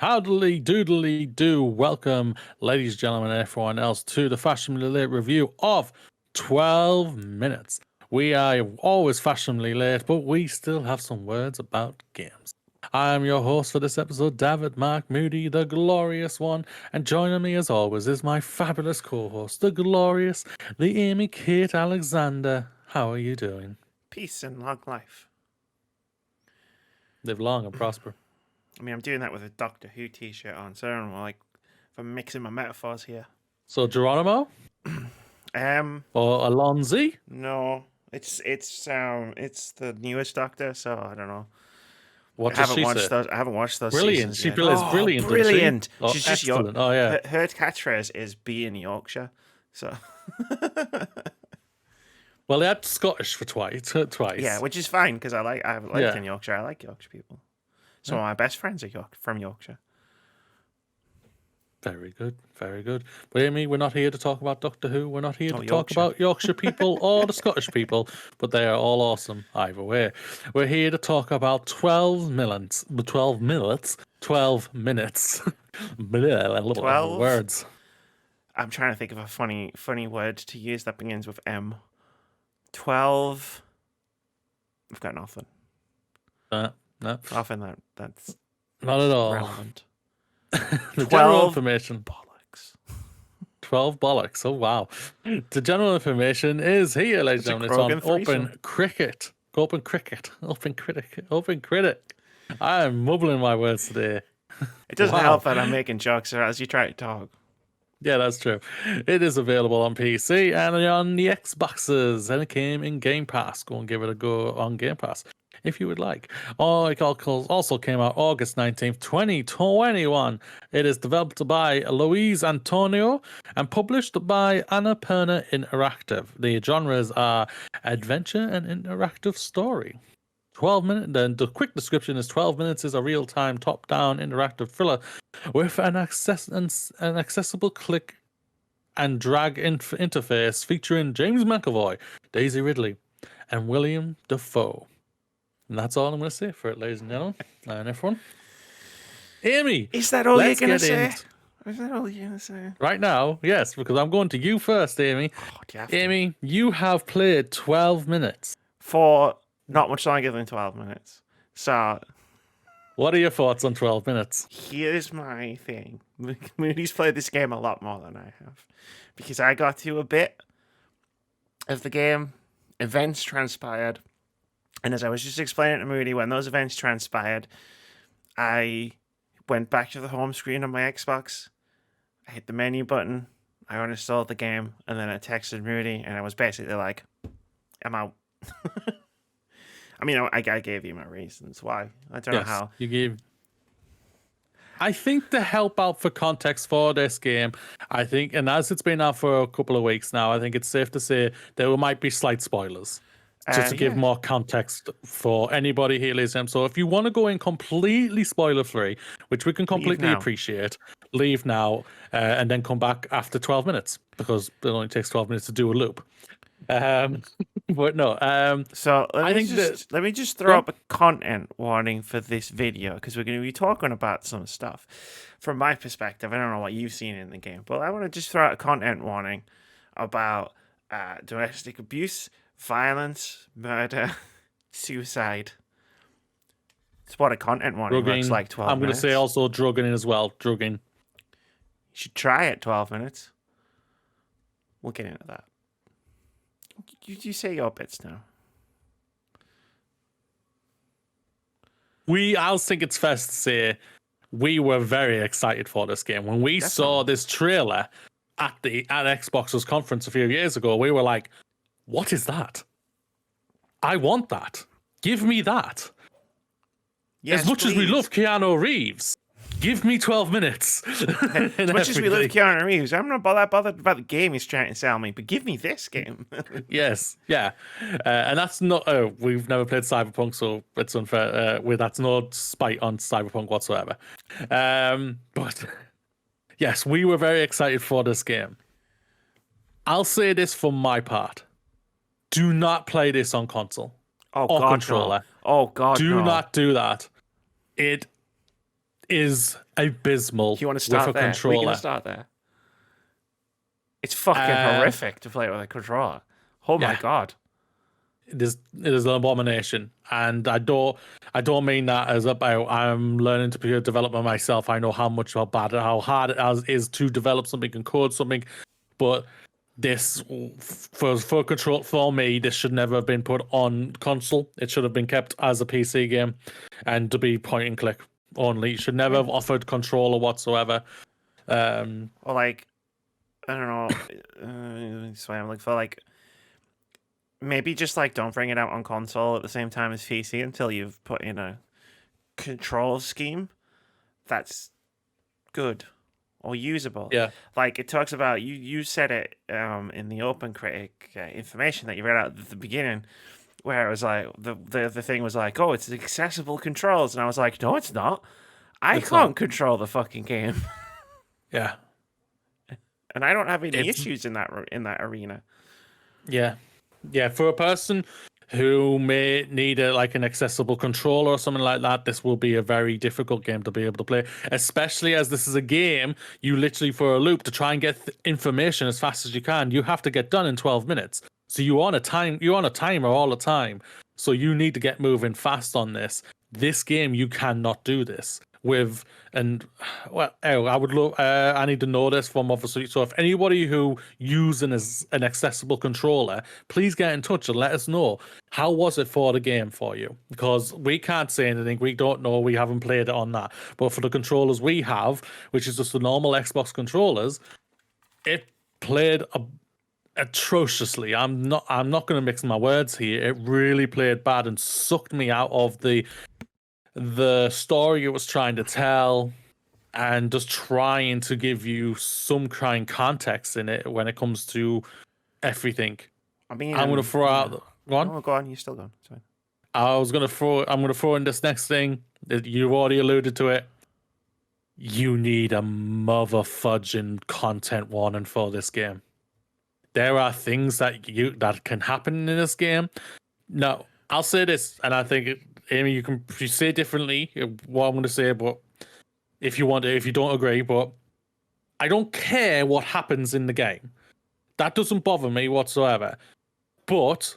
Howdly doodly do. Welcome, ladies and gentlemen, and everyone else, to the Fashionably Late review of 12 Minutes. We are always fashionably late, but we still have some words about games. I am your host for this episode, David Mark Moody, the glorious one, and joining me as always is my fabulous co-host, the glorious, the Amy Kate Alexander. How are you doing? Peace and long life. Live long and prosper. I mean, I'm doing that with a Doctor Who t-shirt on, so I don't know, like, if I'm mixing my metaphors here. So Geronimo? Or Alonzi? No, it's the newest Doctor, so I don't know. What does she say? I haven't watched those. Brilliant. She yet. is brilliant. Brilliant. Oh, She's just excellent. Oh yeah. Her catchphrase is "be in Yorkshire," so. Well, they had Scottish for twice. Yeah, which is fine because I've lived in Yorkshire. I like Yorkshire people. Some of my best friends are from Yorkshire. Very good, very good. But Amy, we're not here to talk about Doctor Who. We're not here to talk Yorkshire. about Yorkshire people or the Scottish people, but they are all awesome either way. We're here to talk about 12 minutes. 12 minutes. 12 minutes. 12 words. I'm trying to think of a funny word to use that begins with M. 12. I've got nothing. No. Nothing that's not at all relevant. The general information. Bollocks. 12 bollocks. Oh wow. The general information is here, ladies and gentlemen. It's on Open Cricket. Open Critic. I am mumbling my words today. It doesn't help that I'm making jokes as you try to talk. Yeah, that's true. It is available on PC and on the Xboxes, and it came in Game Pass. Go and give it a go on Game Pass if you would like. Oh, it also came out August 19th, 2021. It is developed by Luis Antonio and published by Annapurna Interactive. The genres are adventure and interactive story. 12 minutes. Then the quick description is 12 minutes is a real-time top-down interactive thriller with an accessible click and drag interface featuring James McAvoy, Daisy Ridley, and William Dafoe. And that's all I'm going to say for it, ladies and gentlemen, and everyone. Amy, is that all you're going to say? Is that all you're going to say? Right now, yes, because I'm going to you first, Amy. Amy, you have played 12 minutes. For not much longer than 12 minutes. So, what are your thoughts on 12 minutes? Here's my thing. Moody's played this game a lot more than I have. Because I got to a bit of the game, events transpired, and as I was just explaining to Moody, when those events transpired, I went back to the home screen on my Xbox, I hit the menu button, I uninstalled the game, and then I texted Moody, and I was basically like, I'm out. I mean, I gave you my reasons why. I don't know how. You gave. I think to help out for context for this game, I think, and as it's been out for a couple of weeks now, I think it's safe to say there might be slight spoilers. Just to give more context for anybody here listening. So if you want to go in completely spoiler-free, which we can completely appreciate, leave now and then come back after 12 minutes because it only takes 12 minutes to do a loop. But no. So let me just throw up a content warning for this video because we're going to be talking about some stuff. From my perspective, I don't know what you've seen in the game, but I want to just throw out a content warning about domestic abuse, violence, murder, suicide. It's what a content warning looks like. 12 I'm going minutes. To say also drugging as well. Drugging. You should try it. 12 minutes. We'll get into that. You say your bits now. I think it's fair to say we were very excited for this game. When we saw this trailer at Xbox's conference a few years ago, we were like, what is that? I want that. Give me that. Yes, as much as we love Keanu Reeves, give me 12 minutes. As much as we love Keanu Reeves, I'm not bothered about the game he's trying to sell me, but give me this game. Yes, yeah. And that's not, we've never played Cyberpunk, so it's unfair. That's no spite on Cyberpunk whatsoever. But yes, we were very excited for this game. I'll say this for my part. Do not play this on console or controller. No. Oh, God, Do not do that. is abysmal You want to with start a there? We're controller. gonna start there. It's fucking horrific to play with a controller. Oh my Yeah. God. It is an abomination, and I don't mean that as about I'm learning to be a developer myself. I know how bad how hard it is to develop something and code something, but this for control for me, this should never have been put on console. It should have been kept as a PC game, and to be point and click only. It should never have offered controller whatsoever. Or like, I don't know. So I'm like for like. Maybe just like don't bring it out on console at the same time as PC until you've put in a control scheme that's good or usable. Yeah. Like it talks about you said it in the Open Critic information that you read out at the beginning, where it was like the thing was like, oh, it's accessible controls, and I was like, no, it's not. I It's can't not. control the fucking game, Yeah. and I don't have any It's- issues in that arena. Yeah. Yeah, for a person who may need like an accessible controller or something like that, this will be a very difficult game to be able to play, especially as this is a game you literally for a loop to try and get information as fast as you can. You have to get done in 12 minutes. So you're on a timer all the time. So you need to get moving fast on this. This game you cannot do this with, and well, I would love. I need to know this from obviously. So if anybody who using an accessible controller, please get in touch and let us know how was it for the game for you, because we can't say anything. We don't know. We haven't played it on that. But for the controllers we have, which is just the normal Xbox controllers, it played atrociously. I'm not going to mix my words here. It really played bad and sucked me out of the story it was trying to tell, and just trying to give you some kind of context in it when it comes to everything. I mean, I'm gonna throw out go on. Oh, go on. You're still going. It's fine. I'm gonna throw in this next thing that you've already alluded to it. You need a mother fudging content warning for this game. There are things that can happen in this game. No, I'll say this, and I think Amy, you say differently what I'm going to say, but if you want to, if you don't agree, but I don't care what happens in the game. That doesn't bother me whatsoever. But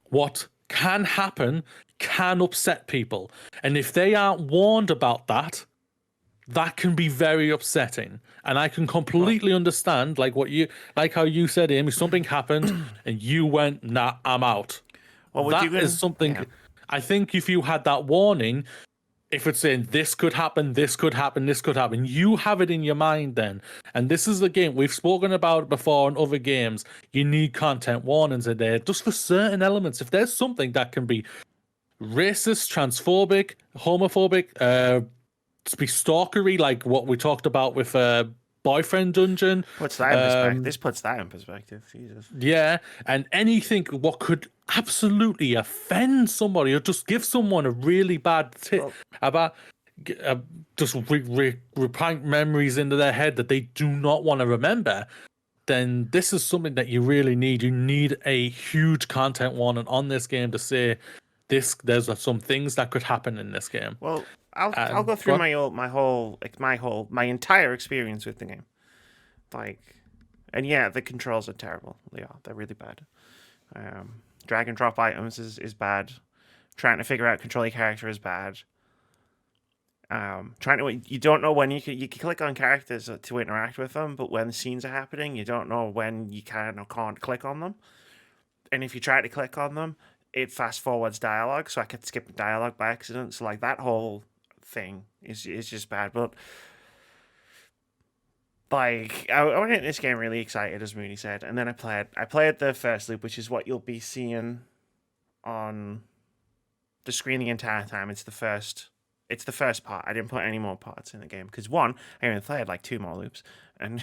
what can happen can upset people, and if they aren't warned about that, that can be very upsetting. And I can completely understand, like how you said, Amy, something happened, and you went, "Nah, I'm out." Well, would That you is something. Yeah. I think if you had that warning, if it's saying this could happen, this could happen, this could happen, you have it in your mind then. And this is the game we've spoken about before in other games. You need content warnings in there just for certain elements. If there's something that can be racist, transphobic, homophobic, to be stalkery, like what we talked about with Boyfriend Dungeon. Puts that in perspective. This puts that in perspective. Jesus. Yeah, and anything what could absolutely offend somebody or just give someone a really bad tip about just repaint memories into their head that they do not want to remember, then this is something that you really need. You need a huge content warning on this game to say this. There's some things that could happen in this game. Well, I'll go through my entire experience with the game. Like, and yeah, the controls are terrible. They're really bad. Drag and drop items is bad. Trying to figure out control your character is bad. You don't know when you can click on characters to interact with them, but when the scenes are happening, you don't know when you can or can't click on them. And if you try to click on them, it fast forwards dialogue, so I could skip dialogue by accident. So like that whole thing is just bad. But like I went into this game really excited, as Mooney said, and then I played the first loop, which is what you'll be seeing on the screen the entire time. It's the first part. I didn't put any more parts in the game because one, I only played like 2 more loops, and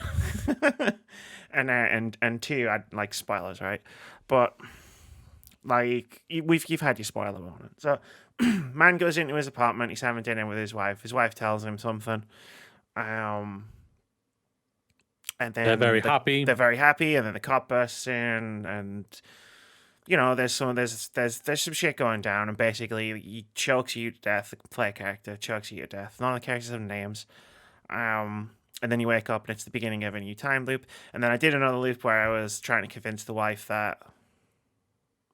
and two, I like spoilers, right? But like you've had your spoiler on it. So man goes into his apartment. He's having dinner with his wife. His wife tells him something. And then They're very happy. They're very happy, and then the cop bursts in, and you know, there's some shit going down, and basically he chokes you to death. The player character chokes you to death. None of the characters have names. And then you wake up and it's the beginning of a new time loop. And then I did another loop where I was trying to convince the wife that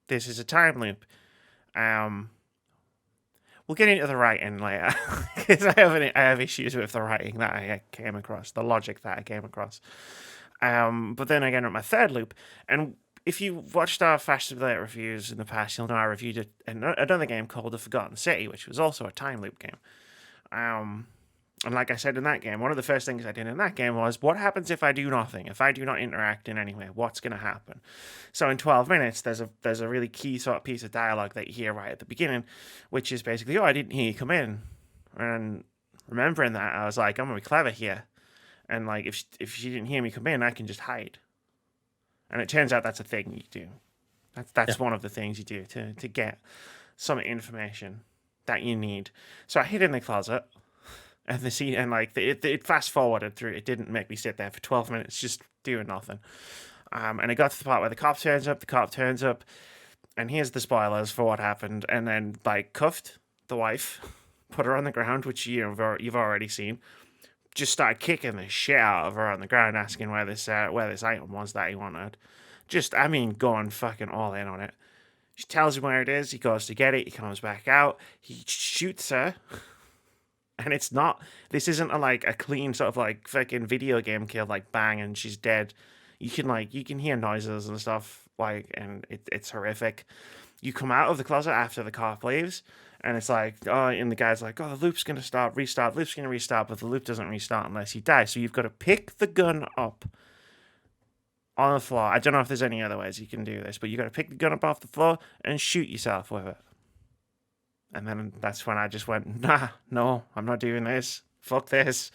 this is a time loop. We'll get into the writing later because I have issues with the writing that I came across, the logic that I came across. But then I get into my third loop, and if you watched our Fast Simulator reviews in the past, you'll know I reviewed another game called The Forgotten City, which was also a time loop game. And like I said in that game, one of the first things I did in that game was, what happens if I do nothing? If I do not interact in any way, what's going to happen? So in 12 minutes, there's a really key sort of piece of dialogue that you hear right at the beginning, which is basically, oh, I didn't hear you come in. And remembering that, I was like, I'm going to be clever here. And like, if she didn't hear me come in, I can just hide. And it turns out that's a thing you do. That's one of the things you do to get some information that you need. So I hid in the closet. And the scene, and like it fast forwarded through. It didn't make me sit there for 12 minutes just doing nothing. And it got to the part where the cop turns up, and here's the spoilers for what happened. And then like cuffed the wife, put her on the ground, which you've already seen. Just started kicking the shit out of her on the ground, asking where this item was that he wanted. Going fucking all in on it. She tells him where it is. He goes to get it. He comes back out. He shoots her. And this isn't a clean sort of like fucking video game kill, like bang and she's dead. You can hear noises and stuff, and it's horrific. You come out of the closet after the cop leaves, and it's like, oh, and the guy's like, oh, the loop's going to restart, but the loop doesn't restart unless you die. So you've got to pick the gun up on the floor. I don't know if there's any other ways you can do this, but you got to pick the gun up off the floor and shoot yourself with it. And then that's when I just went, nah, no, I'm not doing this. Fuck this.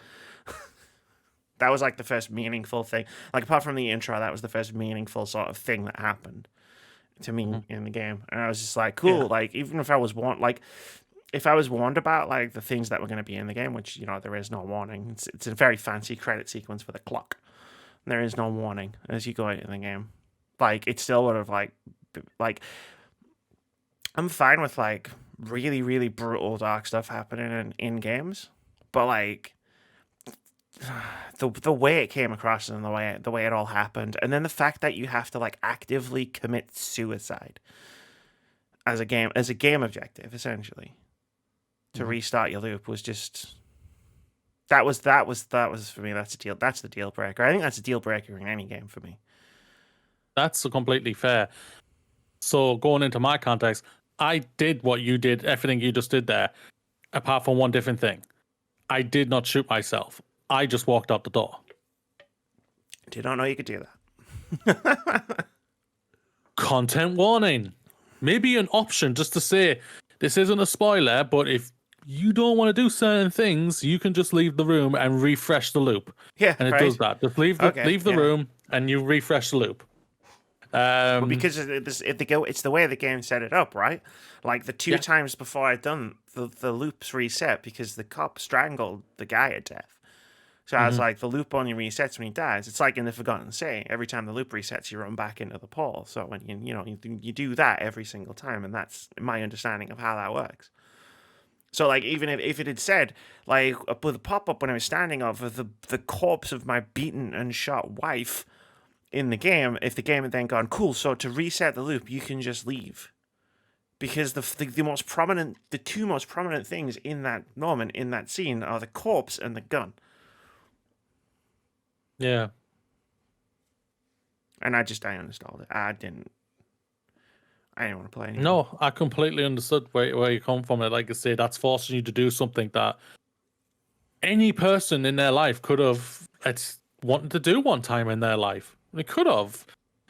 That was like the first meaningful thing. Like, apart from the intro, that was the first meaningful sort of thing that happened to me in the game. And I was just like, cool. Yeah. Like, even if I was warned about like the things that were going to be in the game, which, you know, there is no warning. It's a very fancy credit sequence with a clock. There is no warning as you go into the game. Like, it still would have like I'm fine with like really, really brutal dark stuff happening in games, but like the way it came across and the way it all happened, and then the fact that you have to like actively commit suicide as a game objective essentially to restart your loop was just that was for me. That's the deal breaker. I think that's a deal breaker in any game for me. That's completely fair. So going into my context, I did what you did, everything you just did there, apart from one different thing. I did not shoot myself. I just walked out the door. Did not know you could do that. Content warning. Maybe an option just to say, this isn't a spoiler, but if you don't want to do certain things, you can just leave the room and refresh the loop. Yeah, and it does that. Just leave the room and you refresh the loop. Well, because it's the way the game set it up, right? Like the two times before I'd done the loops reset because the cop strangled the guy to death. So I was like, the loop only resets when he dies. It's like in the Forgotten City. Every time the loop resets, you run back into the portal. So when you do that every single time, and that's my understanding of how that works. So like even if it had said like with a pop up when I was standing over the corpse of my beaten and shot wife in the game, if the game had then gone, cool, so to reset the loop, you can just leave. Because the two most prominent things in that moment, in that scene, are the corpse and the gun. Yeah. And I uninstalled it. I didn't want to play anymore. No, I completely understood where you come from. Like I say, that's forcing you to do something that any person in their life could have wanted to do one time in their life. They could have.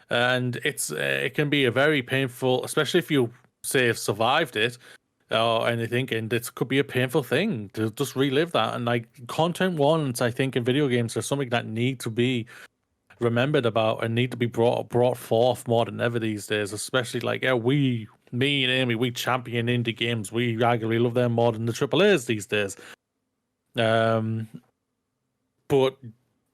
And it can be a very painful, especially if you say have survived it or anything, and it could be a painful thing to just relive that. And like content warnings, I think in video games are something that need to be remembered about and need to be brought forth more than ever these days. Especially like me and Amy, we champion indie games. We arguably love them more than the AAAs these days. But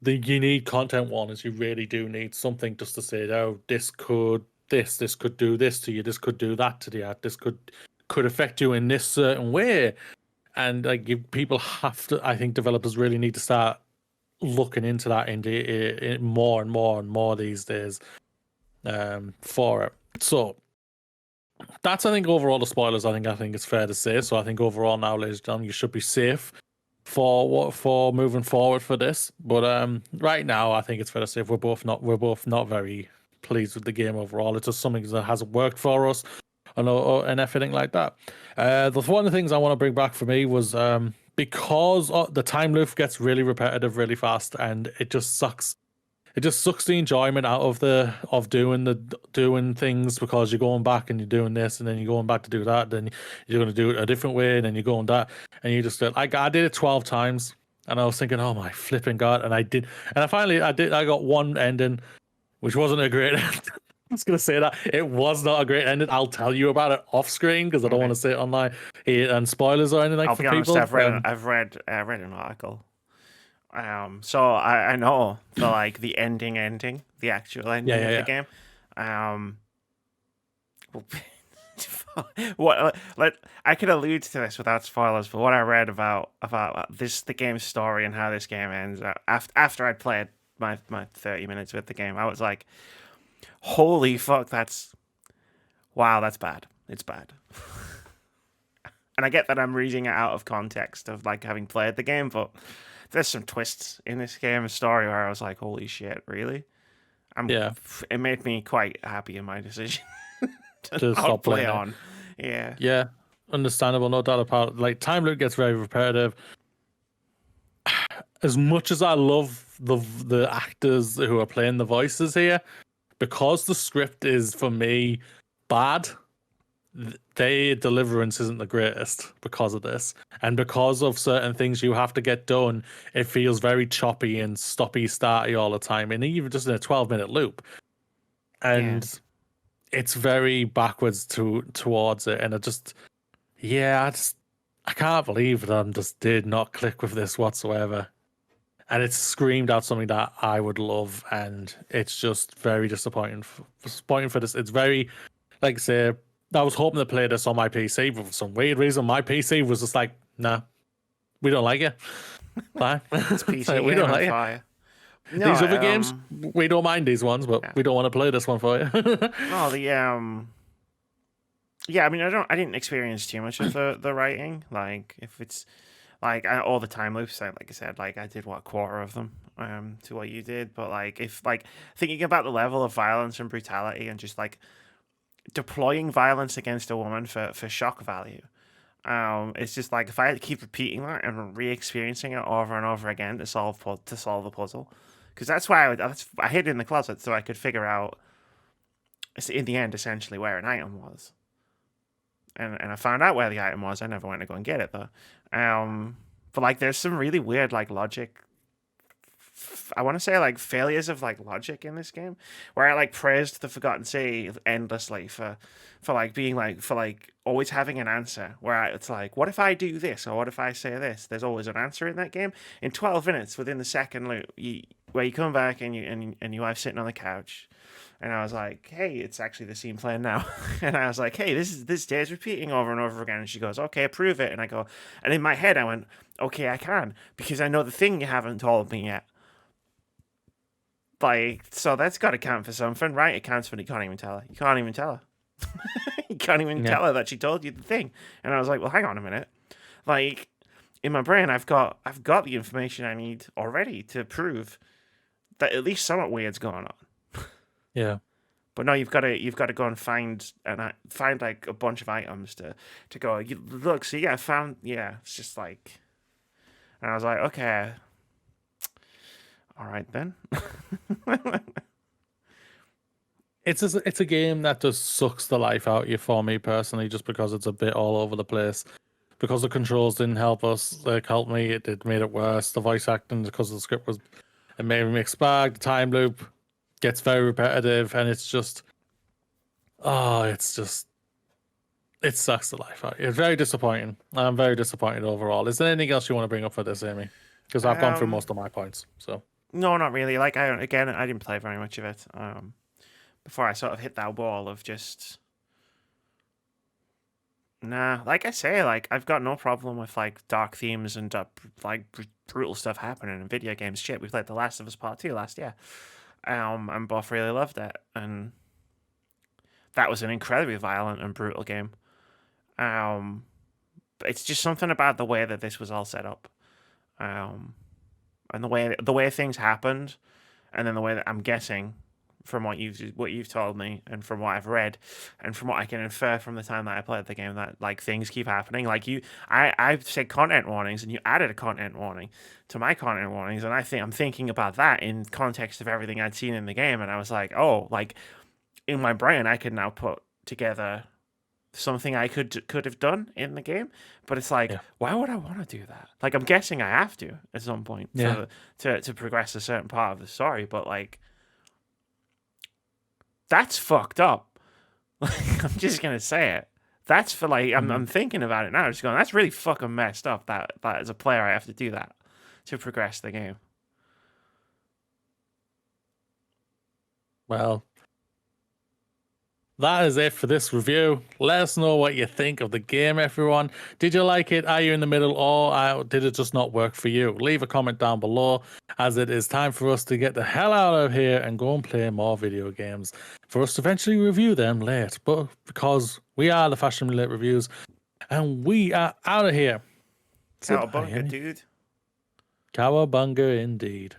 you need content warnings. You really do need something just to say, oh, this could this could do this to you, this could do that to you, this could affect you in this certain way. And like people have to, I think developers really need to start looking into that in more and more and more these days for it. So that's, I think, overall the spoilers. I think it's fair to say. So I think overall now, ladies and gentlemen, you should be safe for moving forward for this. But right now, I think it's fair to say we're both not very pleased with the game overall. It's just something that hasn't worked for us, and everything like that. The one of the things I want to bring back for me was because the time loop gets really repetitive really fast, and it just sucks. It just sucks the enjoyment out of doing things, because you're going back and you're doing this, and then you're going back to do that, then you're going to do it a different way, and then you're going that, and you just I did it 12 times, and I was thinking, oh my flipping god, and I got one ending, which wasn't a great ending. I was going to say that it was not a great ending. I'll tell you about it off screen because I don't want to say it online and spoilers or anything. I'll be honest, people. I've read an article. So I know the ending, the actual ending of the game. I could allude to this without spoilers, but what I read about the game's story and how this game ends after I'd played my 30 minutes with the game, I was like, holy fuck, that's bad. It's bad. And I get that I'm reading it out of context of having played the game, but there's some twists in this game story where I was like, holy shit, really? It made me quite happy in my decision to stop playing on. Yeah, understandable, no doubt about it. Time loop gets very repetitive. As much as I love the actors who are playing the voices here, because the script is, for me, bad, their deliverance isn't the greatest because of this, and because of certain things you have to get done, it feels very choppy and stoppy-starty all the time, and even just in a 12-minute loop, and it's very backwards towards it, and I can't believe that I just did not click with this whatsoever, and it's screamed out something that I would love, and it's just very disappointing for this. It's very, like I say, I was hoping to play this on my PC, but for some weird reason, my PC was just like, nah, we don't like it. Bye. It's PC. We don't like it. No, these other games, we don't mind these ones, but we don't want to play this one for you. I mean, I didn't experience too much of the writing. If it's all the time loops, like I said, I did a quarter of them to what you did, but if thinking about the level of violence and brutality and just deploying violence against a woman for shock value, it's just if I had to keep repeating that and re-experiencing it over and over again to solve the puzzle, because that's why I hid it in the closet so I could figure out in the end essentially where an item was, and I found out where the item was. I never went to go and get it though. But there's some really weird logic. I want to say failures of logic in this game, where I praised the Forgotten City endlessly for being always having an answer. Where it's what if I do this, or what if I say this? There's always an answer in that game. In 12 minutes within the second loop, where you come back and your wife's sitting on the couch, and I was like, hey, it's actually the scene playing now. And I was like, hey, this day's repeating over and over again. And she goes, okay, approve it. And I go, and in my head I went, okay, I can, because I know the thing you haven't told me yet. So that's got to count for something, right? It counts for, you can't even tell her. You can't even tell her. You can't even tell her that she told you the thing. And I was like, well, hang on a minute. In my brain, I've got the information I need already to prove that at least somewhat weird's going on. Yeah. But no, you've got to go and find a bunch of items to go. Look, see, I found. Yeah, it's just and I was like, okay. All right then. It's a game that just sucks the life out of you for me personally, just because it's a bit all over the place. Because the controls didn't help us, help me. It made it worse. The voice acting, because the script it made me mixed bag. The time loop gets very repetitive, and it's just, it sucks the life out. It's very disappointing. I'm very disappointed overall. Is there anything else you want to bring up for this, Amy? Because I've gone through most of my points. So no, not really. I didn't play very much of it. before I sort of hit that wall of just. Nah, like I say, like I've got no problem with like dark themes and brutal stuff happening in video games. Shit, we played The Last of Us Part 2 last year, and both really loved it, and that was an incredibly violent and brutal game. But it's just something about the way that this was all set up, and the way things happened, and then the way that I'm guessing from what you've told me and from what I've read and from what I can infer from the time that I played the game, that like things keep happening. Like I said content warnings, and you added a content warning to my content warnings, and I'm thinking about that in context of everything I'd seen in the game, and I was like, oh, like in my brain I could now put together something I could have done in the game, but it's like, why would I want to do that? Like, I'm guessing I have to at some point to progress a certain part of the story, but like, that's fucked up. Like, I'm just gonna say it. That's for like, I'm thinking about it now, just going, that's really fucking messed up. That as a player I have to do that to progress the game. Well, that is it for this review. Let us know what you think of the game, everyone. Did you like it? Are you in the middle, or did it just not work for you? Leave a comment down below, as it is time for us to get the hell out of here and go and play more video games, for us to eventually review them late. But because we are the Fashion Relate Reviews, and we are out of here. Cowabunga, dude. Cowabunga indeed.